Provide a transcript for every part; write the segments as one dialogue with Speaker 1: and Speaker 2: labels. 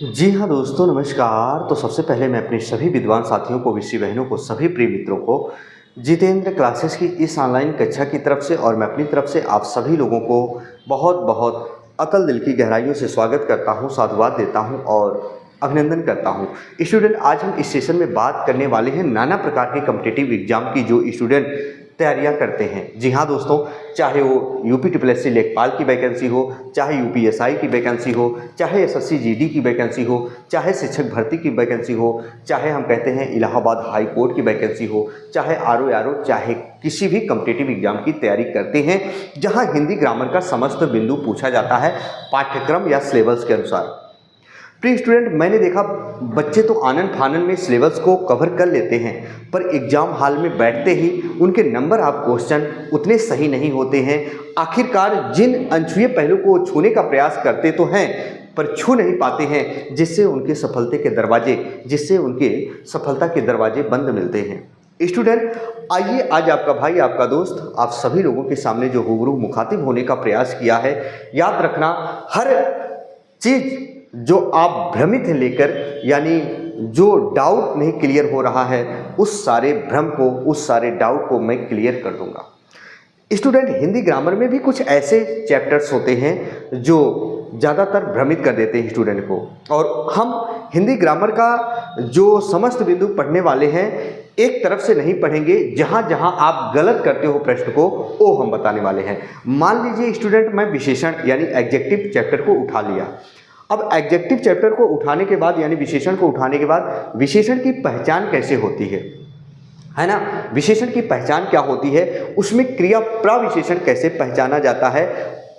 Speaker 1: जी हाँ दोस्तों, नमस्कार। तो सबसे पहले मैं अपने सभी विद्वान साथियों को, विषी बहनों को, सभी प्रिय मित्रों को जितेंद्र क्लासेस की इस ऑनलाइन कक्षा की तरफ से और मैं अपनी तरफ से आप सभी लोगों को बहुत बहुत अतल दिल की गहराइयों से स्वागत करता हूँ, साधुवाद देता हूँ और अभिनंदन करता हूँ। स्टूडेंट, आज हम इस सेशन में बात करने वाले हैं नाना प्रकार के कम्पिटिटिव एग्जाम की जो स्टूडेंट तैयारियां करते हैं। जी हाँ दोस्तों, चाहे वो यूपी ट्रिपल लेखपाल की वैकेंसी हो, चाहे यूपीएसआई की वैकेंसी हो, चाहे एसएससी जीडी की वैकेंसी हो, चाहे शिक्षक भर्ती की वैकेंसी हो, चाहे हम कहते हैं इलाहाबाद हाई कोर्ट की वैकेंसी हो, चाहे आरओ, चाहे किसी भी कम्पिटिटिव एग्जाम की तैयारी करते हैं जहां हिंदी ग्रामर का समस्त बिंदु पूछा जाता है पाठ्यक्रम या सिलेबस के अनुसार। प्रिय स्टूडेंट, मैंने देखा बच्चे तो आनन फानन में सिलेबस को कवर कर लेते हैं, पर एग्जाम हॉल में बैठते ही उनके नंबर ऑफ क्वेश्चन उतने सही नहीं होते हैं। आखिरकार जिन अनछुए पहलू को छूने का प्रयास करते तो हैं पर छू नहीं पाते हैं, जिससे उनके सफलता के दरवाजे बंद मिलते हैं। स्टूडेंट, आइए आज आपका भाई, आपका दोस्त, आप सभी लोगों के सामने जो रूबरू मुखातिब होने का प्रयास किया है। याद रखना, हर चीज़ जो आप भ्रमित हैं लेकर, यानी जो डाउट नहीं क्लियर हो रहा है, उस सारे भ्रम को, उस सारे डाउट को मैं क्लियर कर दूंगा। स्टूडेंट, हिंदी ग्रामर में भी कुछ ऐसे चैप्टर्स होते हैं जो ज़्यादातर भ्रमित कर देते हैं स्टूडेंट को, और हम हिंदी ग्रामर का जो समस्त बिंदु पढ़ने वाले हैं एक तरफ से नहीं पढ़ेंगे। जहाँ जहाँ आप गलत करते हो प्रश्न को, वो हम बताने वाले हैं। मान लीजिए स्टूडेंट, मैं विशेषण यानी एडजेक्टिव चैप्टर को उठा लिया। अब एडजेक्टिव चैप्टर को उठाने के बाद, यानी विशेषण को उठाने के बाद, विशेषण की पहचान कैसे होती है ना? विशेषण की पहचान क्या होती है, उसमें क्रिया प्रविशेषण कैसे पहचाना जाता है,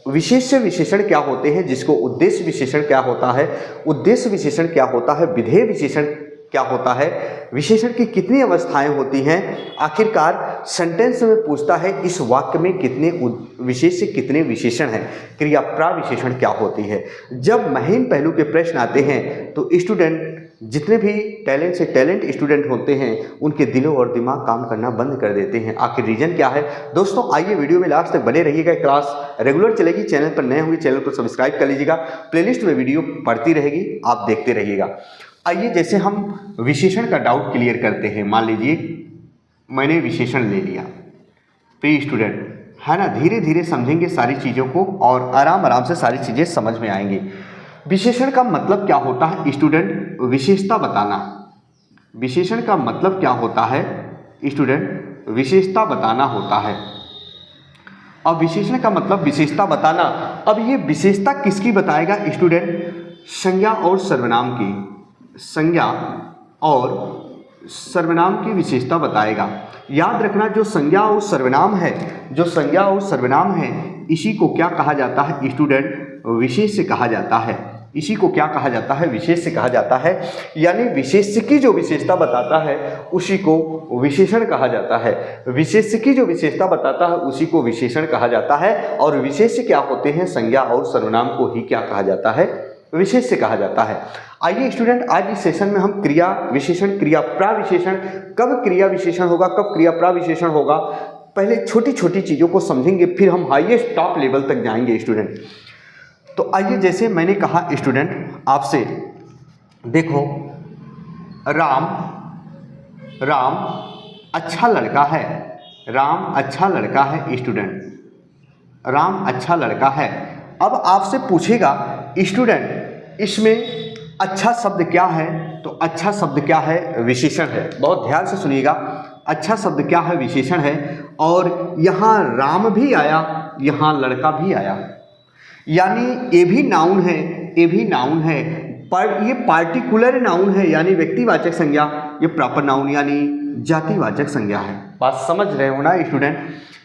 Speaker 1: विशेष्य विशेषण क्या होते हैं, जिसको उद्देश्य विशेषण क्या होता है, उद्देश्य विशेषण क्या होता है, विधेय विशेषण क्या होता है, विशेषण की कितनी अवस्थाएं होती हैं, आखिरकार सेंटेंस में पूछता है इस वाक्य में कितने विशेष्य कितने विशेषण हैं, क्रिया प्रविशेषण क्या होती है। जब महीन पहलू के प्रश्न आते हैं तो स्टूडेंट, जितने भी टैलेंट से टैलेंट स्टूडेंट होते हैं, उनके दिलों और दिमाग काम करना बंद कर देते हैं। आखिर रीजन क्या है दोस्तों? आइए वीडियो में लास्ट तक बने रहिएगा। क्लास रेगुलर चलेगी, चैनल पर नए होंगे चैनल को सब्सक्राइब कर लीजिएगा। प्लेलिस्ट में वीडियो पढ़ती रहेगी, आप देखते रहिएगा। आइए, जैसे हम विशेषण का डाउट क्लियर करते हैं। मान लीजिए मैंने विशेषण ले लिया, प्रिय स्टूडेंट, है ना? धीरे धीरे समझेंगे सारी चीज़ों को और आराम आराम से सारी चीज़ें समझ में आएंगी। विशेषण का मतलब क्या होता है स्टूडेंट? विशेषता बताना। विशेषण का मतलब क्या होता है स्टूडेंट? विशेषता बताना होता है। अब विशेषण का मतलब विशेषता बताना। अब ये विशेषता किसकी बताएगा स्टूडेंट? संज्ञा और सर्वनाम की, संज्ञा और सर्वनाम की विशेषता बताएगा। याद रखना, जो संज्ञा और सर्वनाम है, जो संज्ञा और सर्वनाम है, इसी को क्या कहा जाता है स्टूडेंट? विशेष्य कहा जाता है। इसी को क्या कहा जाता है? विशेष्य कहा जाता है। यानी विशेष्य की जो विशेषता बताता है उसी को विशेषण कहा जाता है। विशेष्य की जो विशेषता बताता है उसी को विशेषण कहा जाता है। और विशेष्य क्या होते हैं? संज्ञा और सर्वनाम को ही क्या कहा जाता है? विशेष्य कहा जाता है। आइए स्टूडेंट, आज इस सेशन में हम क्रिया विशेषण, क्रिया प्रविशेषण, कब क्रिया विशेषण होगा, कब क्रिया प्रविशेषण होगा, पहले छोटी छोटी चीज़ों को समझेंगे, फिर हम हाईएस्ट टॉप लेवल तक जाएंगे स्टूडेंट। तो आइए, जैसे मैंने कहा स्टूडेंट आपसे, देखो, राम अच्छा लड़का है। राम अच्छा लड़का है स्टूडेंट, राम अच्छा लड़का है। अब आपसे पूछेगा स्टूडेंट, इसमें अच्छा शब्द क्या है? तो अच्छा शब्द क्या है? विशेषण है। बहुत ध्यान से सुनिएगा, अच्छा शब्द क्या है? विशेषण है। और यहाँ राम भी आया, यहाँ लड़का भी आया, यानी ये भी नाउन है, ये भी नाउन है, पर ये पार्टिकुलर नाउन है, यानी व्यक्तिवाचक संज्ञा, ये प्रॉपर नाउन यानी जातिवाचक संज्ञा है। बात समझ रहे हो ना स्टूडेंट?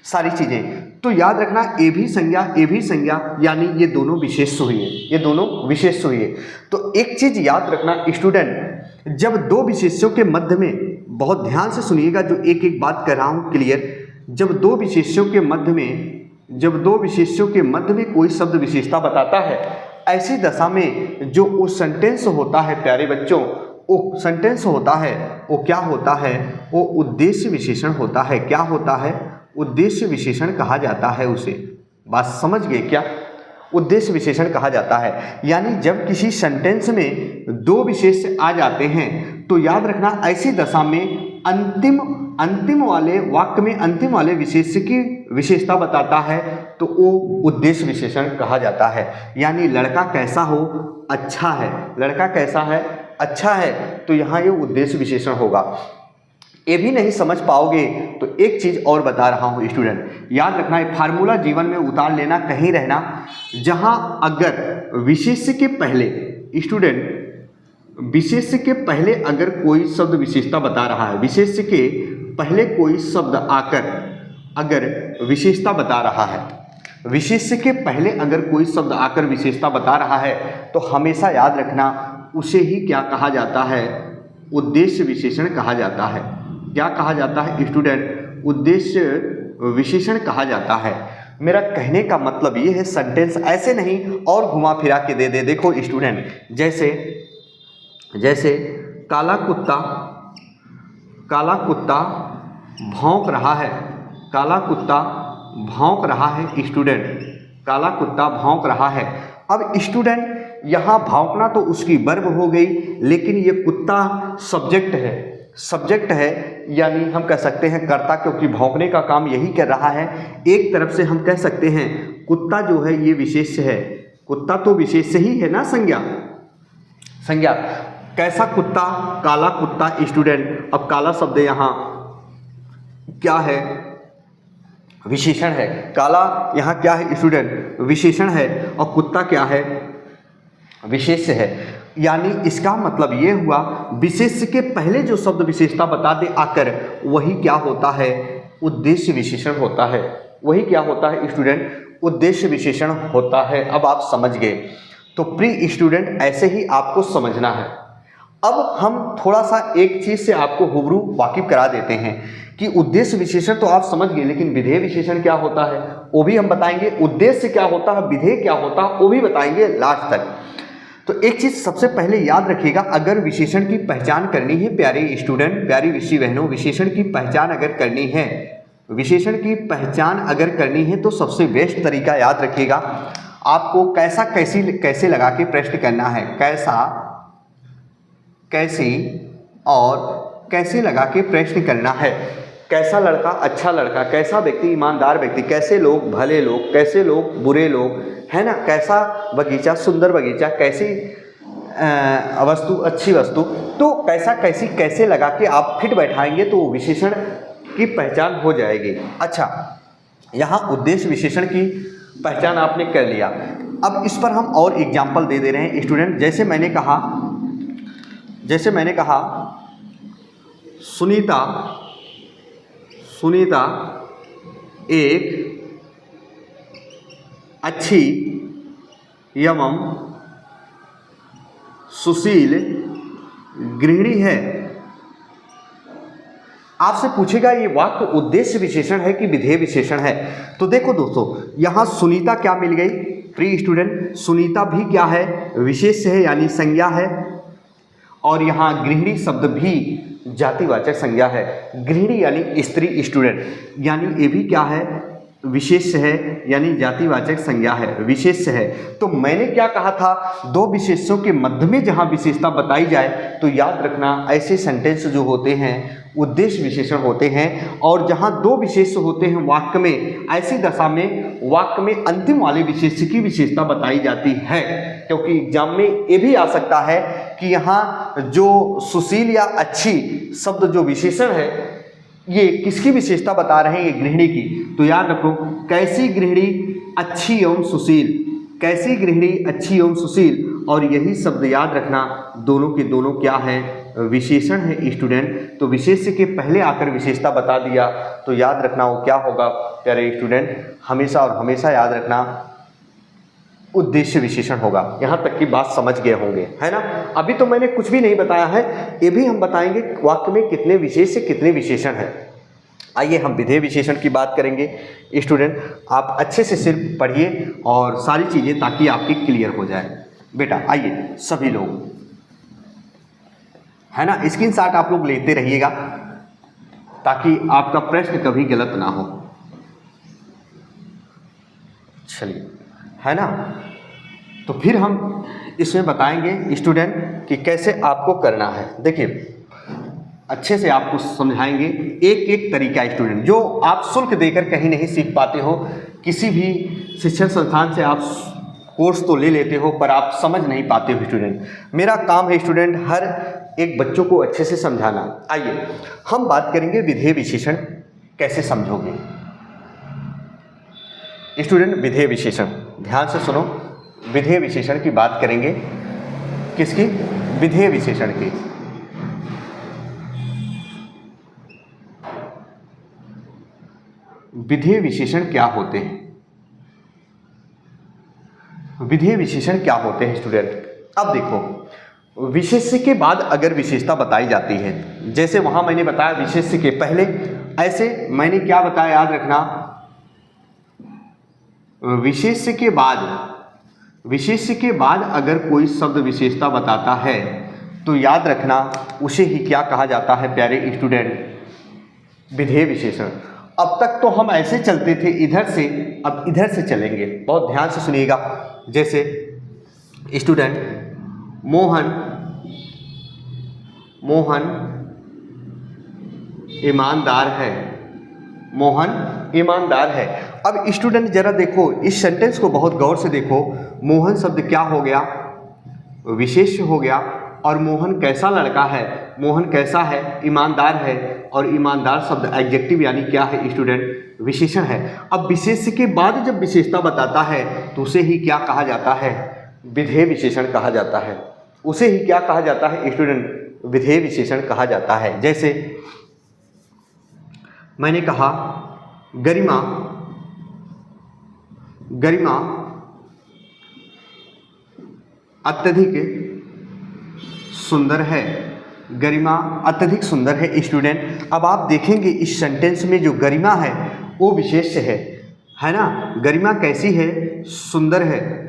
Speaker 1: सारी चीज़ें तो याद रखना, ए भी संज्ञा, ए भी संज्ञा, यानी ये दोनों विशेष हुई है, ये दोनों विशेष हुई है। तो एक चीज़ याद रखना स्टूडेंट, जब दो विशेष्यों के मध्य में, बहुत ध्यान से सुनिएगा जो एक एक बात कर रहा हूँ क्लियर, जब दो विशेष्यों के मध्य में कोई शब्द विशेषता बताता है, ऐसी दशा में जो वो सेंटेंस होता है प्यारे बच्चों, वो सेंटेंस होता है, वो क्या होता है? वो उद्देश्य विशेषण होता है। क्या होता है? उद्देश्य विशेषण कहा जाता है उसे। बात समझ गए क्या? उद्देश्य विशेषण कहा जाता है। यानी जब किसी सेंटेंस में दो विशेष्य आ जाते हैं तो याद रखना ऐसी दशा में अंतिम वाले वाक्य में अंतिम वाले विशेष्य की विशेषता बताता है तो वो उद्देश्य विशेषण कहा जाता है। यानी लड़का कैसा हो, अच्छा है, लड़का कैसा है, अच्छा है, तो यहाँ ये उद्देश्य विशेषण होगा। ये भी नहीं समझ पाओगे तो एक चीज़ और बता रहा हूँ स्टूडेंट, याद रखना है फार्मूला जीवन में उतार लेना, कहीं रहना। जहाँ अगर विशेष्य के पहले स्टूडेंट विशेष्य के पहले अगर कोई शब्द विशेषता बता रहा है, विशेष्य के पहले कोई शब्द आकर अगर विशेषता बता रहा है, विशेष्य के पहले अगर कोई शब्द आकर विशेषता बता रहा है तो हमेशा याद रखना उसे ही क्या कहा जाता है, उद्देश्य विशेषण कहा जाता है। क्या कहा जाता है स्टूडेंट, उद्देश्य विशेषण कहा जाता है। मेरा कहने का मतलब ये है सेंटेंस ऐसे नहीं और घुमा फिरा के दे दे। देखो स्टूडेंट, जैसे काला कुत्ता भौंक रहा है, काला कुत्ता भौंक रहा है स्टूडेंट, काला कुत्ता भौंक रहा है। अब स्टूडेंट यहाँ भौंकना तो उसकी वर्ब हो गई, लेकिन ये कुत्ता सब्जेक्ट है यानी हम कह सकते हैं कर्ता, क्योंकि भौंकने का काम यही कर रहा है। एक तरफ से हम कह सकते हैं कुत्ता जो है ये विशेष्य है, कुत्ता तो विशेष्य ही है ना, संज्ञा। कैसा कुत्ता, काला कुत्ता स्टूडेंट। अब काला शब्द यहाँ क्या है, विशेषण है। काला यहाँ क्या है स्टूडेंट, विशेषण है, और कुत्ता क्या है, विशेष्य है। यानी इसका मतलब ये हुआ विशेष्य के पहले जो शब्द विशेषता बता दे आकर, वही क्या होता है, उद्देश्य विशेषण होता है। वही क्या होता है स्टूडेंट, उद्देश्य विशेषण होता है। अब आप समझ गए। तो प्री स्टूडेंट ऐसे ही आपको समझना है। अब हम थोड़ा सा एक चीज़ से आपको हुबरू वाकिफ करा देते हैं कि उद्देश्य विशेषण तो आप समझ गए, लेकिन विधेय विशेषण क्या होता है वो भी हम बताएंगे, उद्देश्य क्या होता है, विधेय क्या होता है वो भी बताएंगे लास्ट तक। तो एक चीज़ सबसे पहले याद रखिएगा, अगर विशेषण की पहचान करनी है प्यारे स्टूडेंट, प्यारी ऋषि बहनों, विशेषण की पहचान अगर करनी है, विशेषण की पहचान अगर करनी है तो सबसे बेस्ट तरीका याद रखिएगा, आपको कैसे लगा के प्रश्न करना है। कैसा, कैसी और कैसे लगा के प्रश्न करना है। कैसा लड़का, अच्छा लड़का, कैसा व्यक्ति, ईमानदार व्यक्ति, कैसे लोग, भले लोग, कैसे लोग, बुरे लोग, है ना। कैसा बगीचा, सुंदर बगीचा, कैसी वस्तु, अच्छी वस्तु। तो कैसा, कैसी, कैसे लगा के आप फिट बैठाएंगे तो विशेषण की पहचान हो जाएगी। अच्छा, यहाँ उद्देश्य विशेषण की पहचान आपने कर लिया। अब इस पर हम और एग्जाम्पल दे रहे हैं स्टूडेंट। जैसे मैंने कहा सुनीता एक अच्छी एवं सुशील गृहिणी है। आपसे पूछेगा ये वाक्य उद्देश्य विशेषण है कि विधेय विशेषण है। तो देखो दोस्तों, यहाँ सुनीता क्या मिल गई प्री स्टूडेंट, सुनीता भी क्या है, विशेष्य है यानी संज्ञा है, और यहाँ गृहिणी शब्द भी जातिवाचक संज्ञा है। गृहिणी यानी स्त्री स्टूडेंट, यानी ये भी क्या है, विशेष्य है यानी जातिवाचक संज्ञा है, विशेष्य है। तो मैंने क्या कहा था, दो विशेष्यों के मध्य में जहाँ विशेषता बताई जाए तो याद रखना ऐसे सेंटेंस जो होते हैं उद्देश्य विशेषण होते हैं। और जहाँ दो विशेष्य होते हैं वाक्य में, ऐसी दशा में वाक्य में अंतिम वाले विशेष्य की विशेषता बताई जाती है। क्योंकि एग्जाम में ये भी आ सकता है कि यहाँ जो सुशील या अच्छी शब्द जो विशेषण है ये किसकी विशेषता बता रहे हैं, ये गृहिणी की। तो याद रखो, कैसी गृहिणी अच्छी एवं सुशील, कैसी गृहिणी अच्छी एवं सुशील, और यही शब्द याद रखना दोनों के दोनों क्या है, विशेषण है स्टूडेंट। तो विशेष्य के पहले आकर विशेषता बता दिया तो याद रखना वो क्या होगा प्यारे स्टूडेंट, हमेशा और हमेशा याद रखना उद्देश्य विशेषण होगा। यहाँ तक की बात समझ गए होंगे, है ना। अभी तो मैंने कुछ भी नहीं बताया है, ये भी हम बताएंगे वाक्य में कितने विशेष्य कितने विशेषण हैं। आइए हम विधेय विशेषण की बात करेंगे स्टूडेंट। आप अच्छे से सिर्फ पढ़िए और सारी चीज़ें ताकि आपकी क्लियर हो जाए। बेटा आइए सभी लोग, है ना, स्क्रीनशॉट आप लोग लेते रहिएगा ताकि आपका प्रश्न कभी गलत ना हो। चलिए, है ना। तो फिर हम इसमें बताएंगे स्टूडेंट कि कैसे आपको करना है। देखिए अच्छे से आपको समझाएंगे एक एक तरीका स्टूडेंट, जो आप शुल्क देकर कहीं नहीं सीख पाते हो। किसी भी शिक्षण संस्थान से आप कोर्स तो ले लेते हो पर आप समझ नहीं पाते हो स्टूडेंट। मेरा काम है स्टूडेंट हर एक बच्चों को अच्छे से समझाना। आइए हम बात करेंगे विधेय विशेषण कैसे समझोगे स्टूडेंट। विधेय विशेषण ध्यान से सुनो, विधेय विशेषण की बात करेंगे। किसकी? विधेय विशेषण की। विधेय विशेषण क्या होते हैं? विधेय विशेषण क्या होते हैं स्टूडेंट? अब देखो विशेष्य के बाद अगर विशेषता बताई जाती है, जैसे वहां मैंने बताया विशेष्य के पहले, ऐसे मैंने क्या बताया याद रखना, विशेष्य के बाद अगर कोई शब्द विशेषता बताता है तो याद रखना उसे ही क्या कहा जाता है प्यारे स्टूडेंट? विधेय विशेषण। अब तक तो हम ऐसे चलते थे इधर से, अब इधर से चलेंगे, बहुत ध्यान से सुनिएगा। जैसे स्टूडेंट मोहन ईमानदार है, मोहन ईमानदार है। अब स्टूडेंट जरा देखो इस सेंटेंस को बहुत गौर से देखो। मोहन शब्द क्या हो गया? विशेष्य हो गया। और मोहन कैसा लड़का है? मोहन कैसा है? ईमानदार है। और ईमानदार शब्द एडजेक्टिव यानी क्या है स्टूडेंट? विशेषण है। अब विशेष्य के बाद जब विशेषता बताता है तो उसे ही क्या कहा जाता है? विधेय विशेषण कहा जाता है। उसे ही क्या कहा जाता है स्टूडेंट? विधेय विशेषण कहा जाता है। जैसे मैंने कहा गरिमा अत्यधिक सुंदर है। गरिमा अत्यधिक सुंदर है स्टूडेंट। अब आप देखेंगे इस सेंटेंस में जो गरिमा है वो विशेष्य है ना। गरिमा कैसी है? सुंदर है।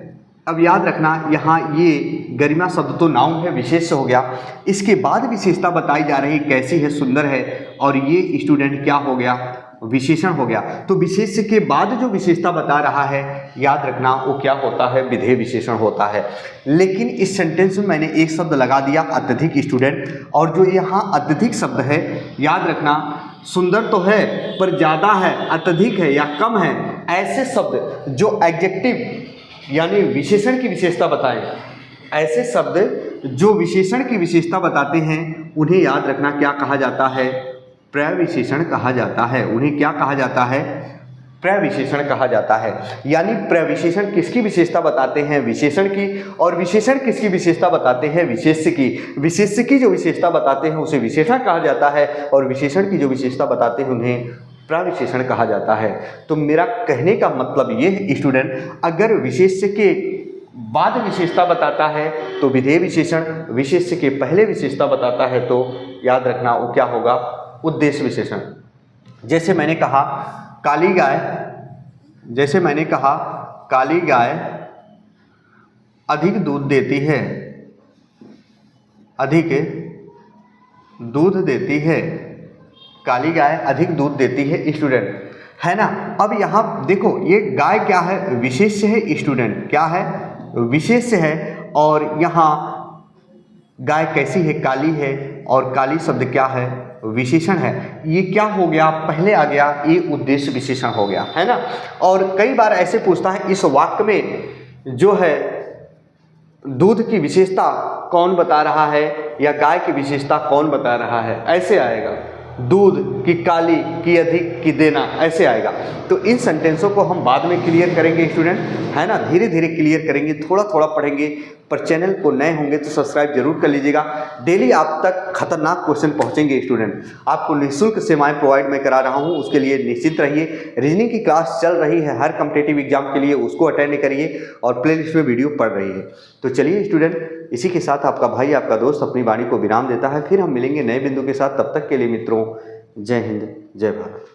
Speaker 1: अब याद रखना यहाँ ये गरिमा शब्द तो नाउन है, विशेष्य हो गया। इसके बाद विशेषता बताई जा रही कैसी है? सुंदर है। और ये स्टूडेंट क्या हो गया? विशेषण हो गया। तो विशेष्य के बाद जो विशेषता बता रहा है याद रखना वो क्या होता है? विधेय विशेषण होता है। लेकिन इस सेंटेंस में मैंने एक शब्द लगा दिया अत्यधिक स्टूडेंट, और जो यहाँ अत्यधिक शब्द है याद रखना सुंदर तो है पर ज़्यादा है, अत्यधिक है या कम है, ऐसे शब्द जो एडजेक्टिव यानी विशेषण की विशेषता बताएं, ऐसे शब्द जो विशेषण की विशेषता बताते हैं उन्हें याद रखना क्या कहा जाता है? प्रविशेषण कहा जाता है। उन्हें क्या कहा जाता है? प्रविशेषण कहा जाता है। यानी प्रविशेषण किसकी विशेषता बताते हैं? विशेषण की। और विशेषण किसकी विशेषता बताते हैं? विशेष्य की। विशेष्य की जो विशेषता बताते हैं उसे विशेषण कहा जाता है, और विशेषण की जो विशेषता बताते हैं उन्हें प्रविशेषण कहा जाता है। तो मेरा कहने का मतलब ये है स्टूडेंट, अगर विशेष्य के बाद विशेषता बताता है तो विधेय विशेषण, विशेष्य के पहले विशेषता बताता है तो याद रखना वो क्या होगा? उद्देश्य विशेषण। जैसे मैंने कहा काली गाय अधिक दूध देती है, अधिक दूध देती है। काली गाय अधिक दूध देती है स्टूडेंट, है ना। अब यहाँ देखो ये गाय क्या है? विशेष्य है स्टूडेंट। क्या है? विशेष्य है। और यहाँ गाय कैसी है? काली है। और काली शब्द क्या है? विशेषण है। ये क्या हो गया? पहले आ गया, ये उद्देश्य विशेषण हो गया, है ना। और कई बार ऐसे पूछता है इस वाक्य में जो है दूध की विशेषता कौन बता रहा है या गाय की विशेषता कौन बता रहा है? ऐसे आएगा, दूध की काली की अधिक की देना, ऐसे आएगा। तो इन सेंटेंसों को हम बाद में क्लियर करेंगे स्टूडेंट, है ना। धीरे धीरे क्लियर करेंगे, थोड़ा थोड़ा पढ़ेंगे। पर चैनल को नए होंगे तो सब्सक्राइब जरूर कर लीजिएगा। डेली आप तक खतरनाक क्वेश्चन पहुंचेंगे स्टूडेंट। आपको निःशुल्क सेवाएं प्रोवाइड मैं करा रहा हूं, उसके लिए निश्चिंत रहिए। रीजनिंग की क्लास चल रही है हर कॉम्पिटिटिव एग्जाम के लिए, उसको अटेंड करिए और प्लेलिस्ट में वीडियो पढ़ रही है। तो चलिए स्टूडेंट, इसी के साथ आपका भाई आपका दोस्त अपनी वाणी को विराम देता है। फिर हम मिलेंगे नए बिंदु के साथ। तब तक के लिए मित्रों, जय हिंद, जय भारत।